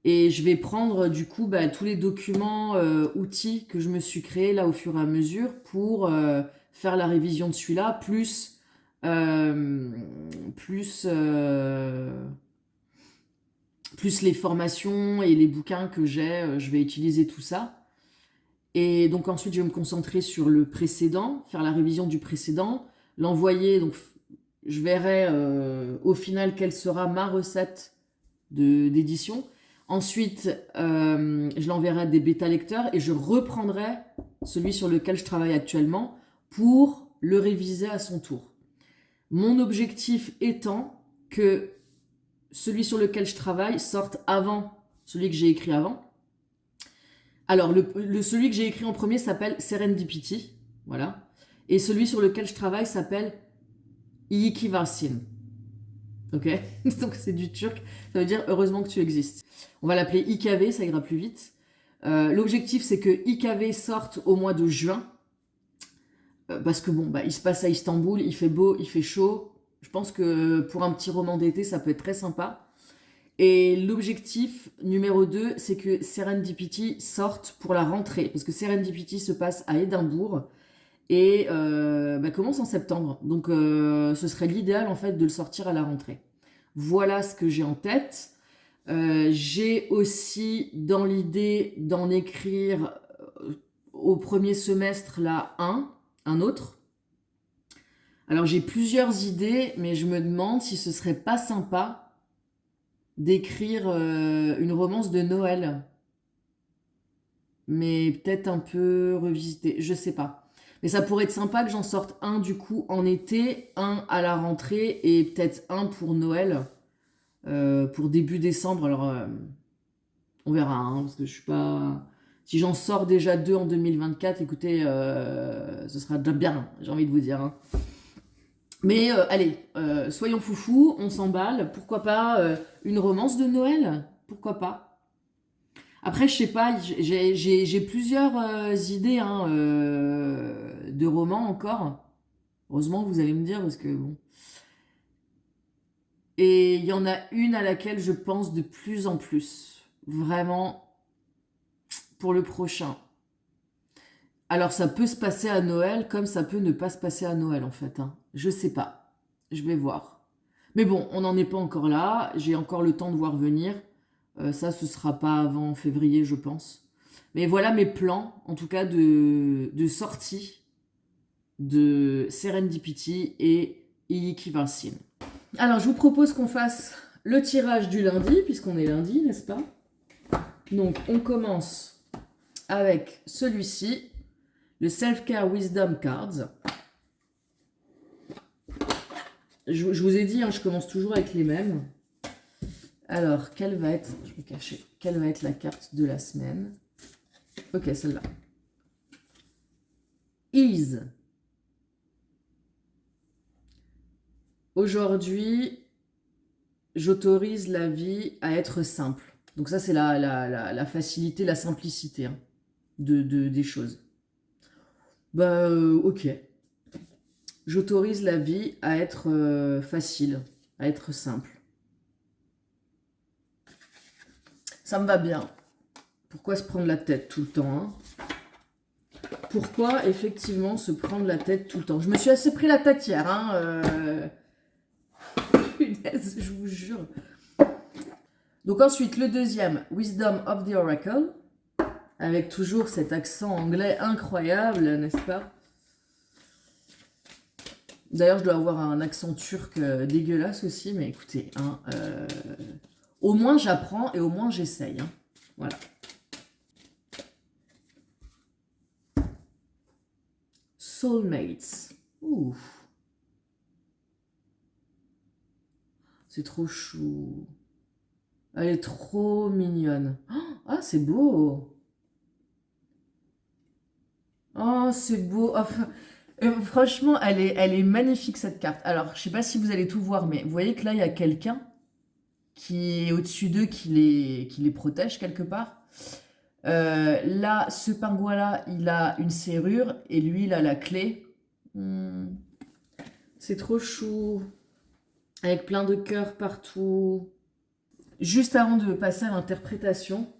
Speaker 2: Et je vais prendre du coup bah, tous les documents, outils que je me suis créés là au fur et à mesure pour faire la révision de celui-là, euh, plus, euh, plus les formations et les bouquins que j'ai, je vais utiliser tout ça. Et donc ensuite, je vais me concentrer sur le précédent, faire la révision du précédent, l'envoyer. Donc, je verrai au final quelle sera ma recette d'édition. Ensuite, je l'enverrai à des bêta-lecteurs et je reprendrai celui sur lequel je travaille actuellement pour le réviser à son tour. Mon objectif étant que celui sur lequel je travaille sorte avant celui que j'ai écrit avant. Alors, celui que j'ai écrit en premier s'appelle Serendipity, voilà. Et celui sur lequel je travaille s'appelle Iyiki Varsin. Ok? Donc c'est du turc, ça veut dire heureusement que tu existes. On va l'appeler IKV, ça ira plus vite. L'objectif c'est que IKV sorte au mois de juin. Parce que bon, bah, il se passe à Istanbul, il fait beau, il fait chaud. Je pense que pour un petit roman d'été, ça peut être très sympa. Et l'objectif numéro 2, c'est que Serendipity sorte pour la rentrée. Parce que Serendipity se passe à Édimbourg et bah, commence en septembre. Donc ce serait l'idéal en fait de le sortir à la rentrée. Voilà ce que j'ai en tête. J'ai aussi dans l'idée d'en écrire au premier semestre là un autre. Alors j'ai plusieurs idées, mais je me demande si ce serait pas sympa d'écrire une romance de Noël, mais peut-être un peu revisité, je sais pas. Mais ça pourrait être sympa que j'en sorte un du coup en été, un à la rentrée et peut-être un pour Noël, pour début décembre. Alors on verra, hein, parce que je suis pas. Si j'en sors déjà deux en 2024, écoutez, ce sera déjà bien, j'ai envie de vous dire. Hein. Mais allez, soyons foufous, on s'emballe. Pourquoi pas une romance de Noël? Pourquoi pas? Après, je sais pas, j'ai plusieurs idées hein, de romans encore. Heureusement, vous allez me dire, parce que bon. Et il y en a une à laquelle je pense de plus en plus. Vraiment, pour le prochain. Alors, ça peut se passer à Noël, comme ça peut ne pas se passer à Noël, en fait. Hein. Je sais pas. Je vais voir. Mais bon, on n'en est pas encore là. J'ai encore le temps de voir venir. Ça, ce sera pas avant février, je pense. Mais voilà mes plans, en tout cas, de sortie de Serendipity et Iyiki Varsin. Alors, je vous propose qu'on fasse le tirage du lundi, puisqu'on est lundi, n'est-ce pas? Donc, on commence avec celui-ci, le Self-Care Wisdom Cards. Je vous ai dit, hein, je commence toujours avec les mêmes. Alors, quelle va être, je vais cacher, quelle va être la carte de la semaine? Ok, celle-là. Ease. Aujourd'hui, j'autorise la vie à être simple. Donc ça, c'est la facilité, la simplicité hein, des choses. Bah, ok. J'autorise la vie à être facile, à être simple. Ça me va bien. Pourquoi se prendre la tête tout le temps hein? Pourquoi effectivement se prendre la tête tout le temps? Je me suis assez pris la tête hier. Hein, punaise, je vous jure. Donc ensuite, le deuxième, Wisdom of the Oracle, avec toujours cet accent anglais incroyable, n'est-ce pas? D'ailleurs, je dois avoir un accent turc dégueulasse aussi, mais écoutez, hein, au moins j'apprends et au moins j'essaye. Hein. Voilà. Soulmates. Ouh. C'est trop chou. Elle est trop mignonne. Ah, c'est beau. Oh, c'est beau. Enfin, franchement, elle est magnifique cette carte. Alors, je sais pas si vous allez tout voir, mais vous voyez que là, il y a quelqu'un qui est au-dessus d'eux, qui les protège quelque part. Là, ce pingouin-là, il a une serrure et lui, il a la clé. C'est trop chou. Avec plein de cœurs partout. Juste avant de passer à l'interprétation,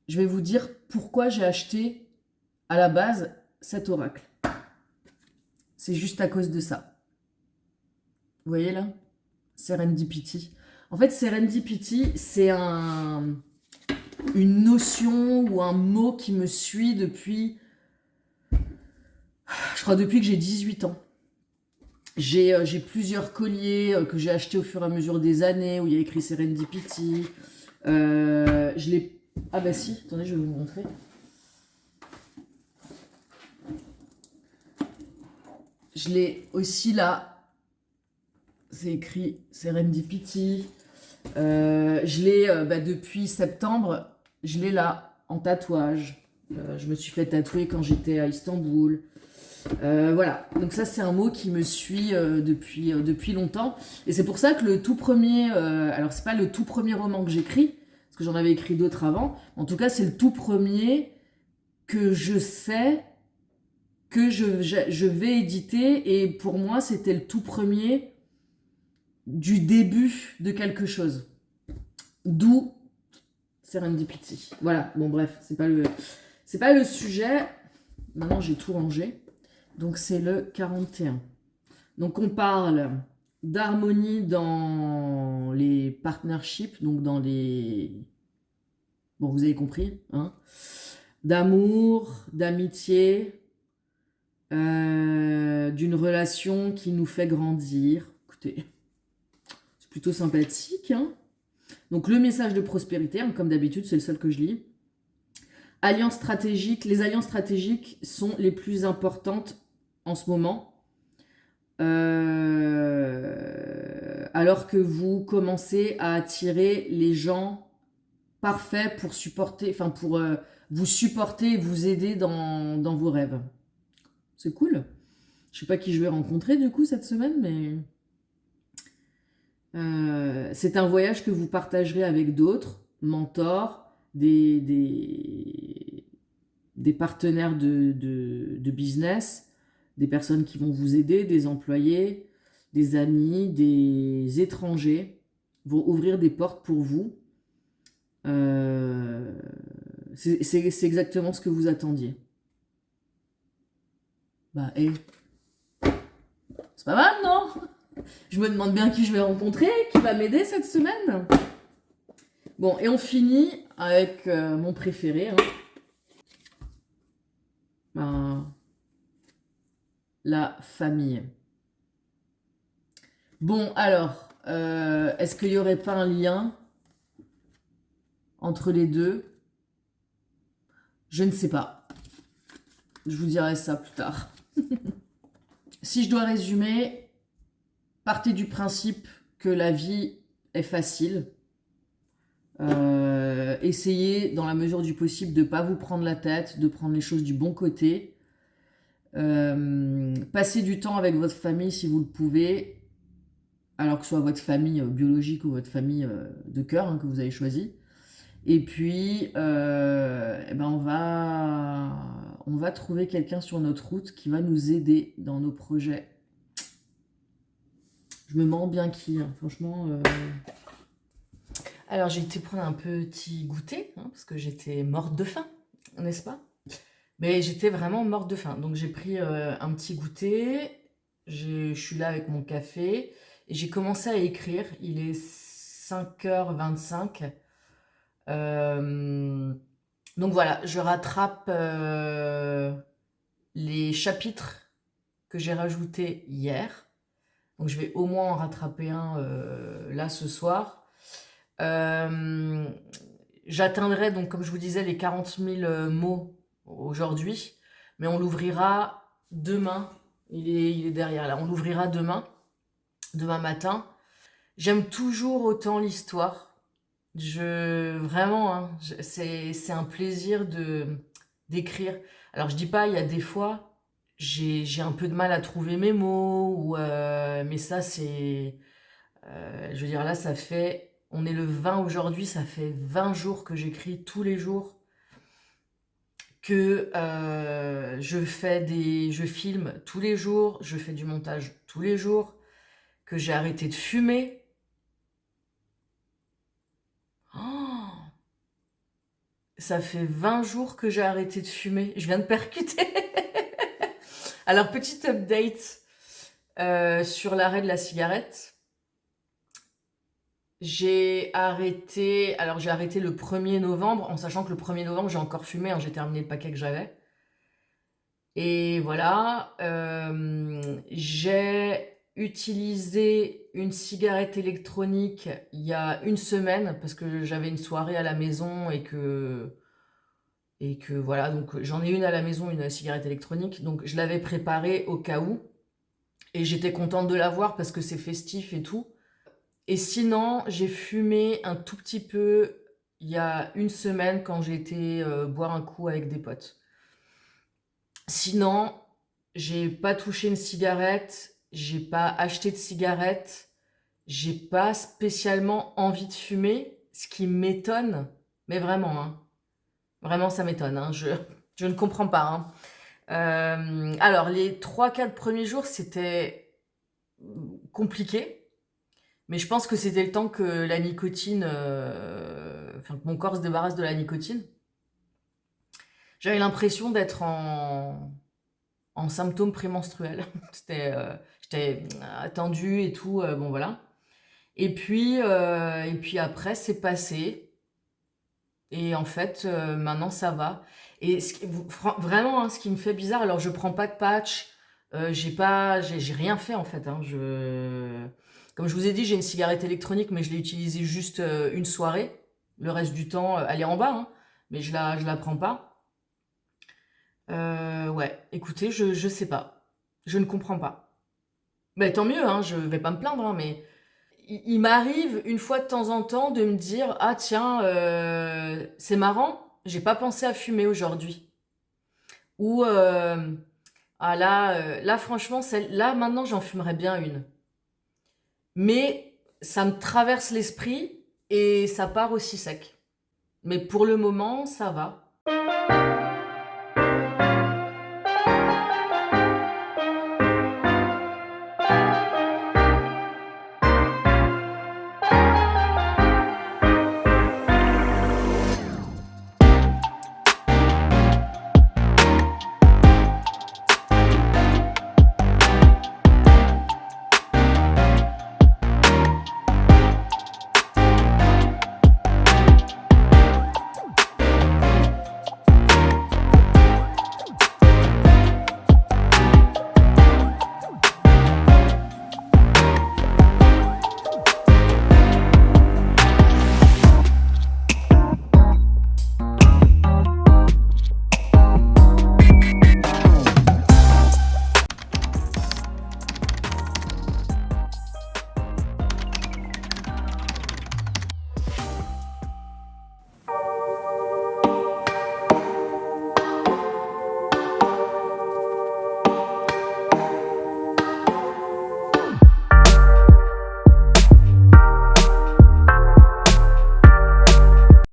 Speaker 2: je vais vous dire pourquoi j'ai acheté à la base cet oracle. C'est juste à cause de ça. Vous voyez là? Serendipity. En fait, Serendipity, c'est une notion ou un mot qui me suit depuis, je crois, depuis que j'ai 18 ans. J'ai plusieurs colliers que j'ai achetés au fur et à mesure des années où il y a écrit Serendipity. Je l'ai... Ah bah si, attendez, je vais vous montrer. Je l'ai aussi là. C'est écrit Serendipity. Je l'ai depuis septembre. Je l'ai là, en tatouage. Je me suis fait tatouer quand j'étais à Istanbul. Voilà, donc ça c'est un mot qui me suit depuis longtemps. Et c'est pour ça que le tout premier... alors c'est pas le tout premier roman que j'écris, parce que j'en avais écrit d'autres avant. En tout cas, c'est le tout premier que je sais que je vais éditer. Et pour moi, c'était le tout premier du début de quelque chose. D'où Serendipity. Voilà, bon bref, c'est pas le sujet. Maintenant, j'ai tout rangé. Donc, c'est le 41. Donc, on parle d'harmonie dans les partnerships, donc dans les... Bon, vous avez compris, hein. D'amour, d'amitié, d'une relation qui nous fait grandir. Écoutez, c'est plutôt sympathique, hein. Donc, le message de prospérité, hein, comme d'habitude, c'est le seul que je lis. Alliances stratégiques. Les alliances stratégiques sont les plus importantes en ce moment. Alors que vous commencez à attirer les gens parfaits pour supporter, enfin pour vous supporter et vous aider dans vos rêves. C'est cool. Je sais pas qui je vais rencontrer du coup cette semaine, mais c'est un voyage que vous partagerez avec d'autres mentors, des partenaires de business, des personnes qui vont vous aider, des employés, des amis, des étrangers vont ouvrir des portes pour vous. C'est exactement ce que vous attendiez. Bah, c'est pas mal, non? Je me demande bien qui je vais rencontrer, qui va m'aider cette semaine. Bon, et on finit avec mon préféré, hein. La famille. Bon, alors, est-ce qu'il n'y aurait pas un lien entre les deux? Je ne sais pas. Je vous dirai ça plus tard. Si je dois résumer, partez du principe que la vie est facile. Essayez, dans la mesure du possible, de ne pas vous prendre la tête, de prendre les choses du bon côté. Passez du temps avec votre famille si vous le pouvez. alors que ce soit votre famille biologique ou votre famille de cœur hein, que vous avez choisi. Et puis, eh ben on va trouver quelqu'un sur notre route qui va nous aider dans nos projets. Je me demande bien qui, hein, franchement.
Speaker 1: Alors j'ai été prendre un petit goûter, hein, parce que j'étais morte de faim, n'est-ce pas? Mais j'étais vraiment morte de faim. Donc j'ai pris un petit goûter, je suis là avec mon café, et j'ai commencé à écrire. Il est 5h25. Donc voilà, je rattrape les chapitres que j'ai rajoutés hier. Donc je vais au moins en rattraper un là ce soir. Euh, J'atteindrai donc, comme je vous disais, les 40 000 mots aujourd'hui, mais on l'ouvrira demain. Il est derrière là. On l'ouvrira demain matin. J'aime toujours autant l'histoire. Vraiment, hein, c'est un plaisir d'écrire. Alors je dis pas, il y a des fois, j'ai un peu de mal à trouver mes mots, mais ça c'est, je veux dire là, on est le 20 aujourd'hui, ça fait 20 jours que j'écris tous les jours, que je filme tous les jours, je fais du montage tous les jours, que j'ai arrêté de fumer. Oh, ça fait 20 jours que j'ai arrêté de fumer. Je viens de percuter. Alors, petite update sur l'arrêt de la cigarette. Alors j'ai arrêté le 1er novembre, en sachant que le 1er novembre, j'ai encore fumé, hein, j'ai terminé le paquet que j'avais. Et voilà, j'ai utilisé une cigarette électronique il y a une semaine, parce que j'avais une soirée à la maison et que voilà, donc j'en ai une à la maison, une cigarette électronique, donc je l'avais préparée au cas où, et j'étais contente de l'avoir parce que c'est festif et tout. Et sinon, j'ai fumé un tout petit peu il y a une semaine quand j'ai été boire un coup avec des potes. Sinon, j'ai pas touché une cigarette, j'ai pas acheté de cigarette, j'ai pas spécialement envie de fumer, ce qui m'étonne, mais vraiment, hein. Vraiment, ça m'étonne, hein. Je ne comprends pas, hein. Alors, les 3-4 premiers jours, c'était compliqué. Mais je pense que c'était le temps que la nicotine, enfin que mon corps se débarrasse de la nicotine. J'avais l'impression d'être en symptômes prémenstruels. J'étais attendue et tout, bon voilà. Et puis après, c'est passé. Et en fait, maintenant, ça va. Et vraiment, hein, ce qui me fait bizarre, alors je prends pas de patch, j'ai rien fait en fait, hein. Comme je vous ai dit, j'ai une cigarette électronique, mais je l'ai utilisée juste une soirée. Le reste du temps, elle est en bas, hein, mais je la prends pas. Ouais, écoutez, je sais pas. Je ne comprends pas. Mais tant mieux, hein, je vais pas me plaindre, hein, mais il m'arrive une fois de temps en temps de me dire, ah tiens, c'est marrant, j'ai pas pensé à fumer aujourd'hui. Ou ah là, là franchement, là maintenant j'en fumerais bien une. Mais ça me traverse l'esprit et ça part aussi sec. Mais pour le moment, ça va.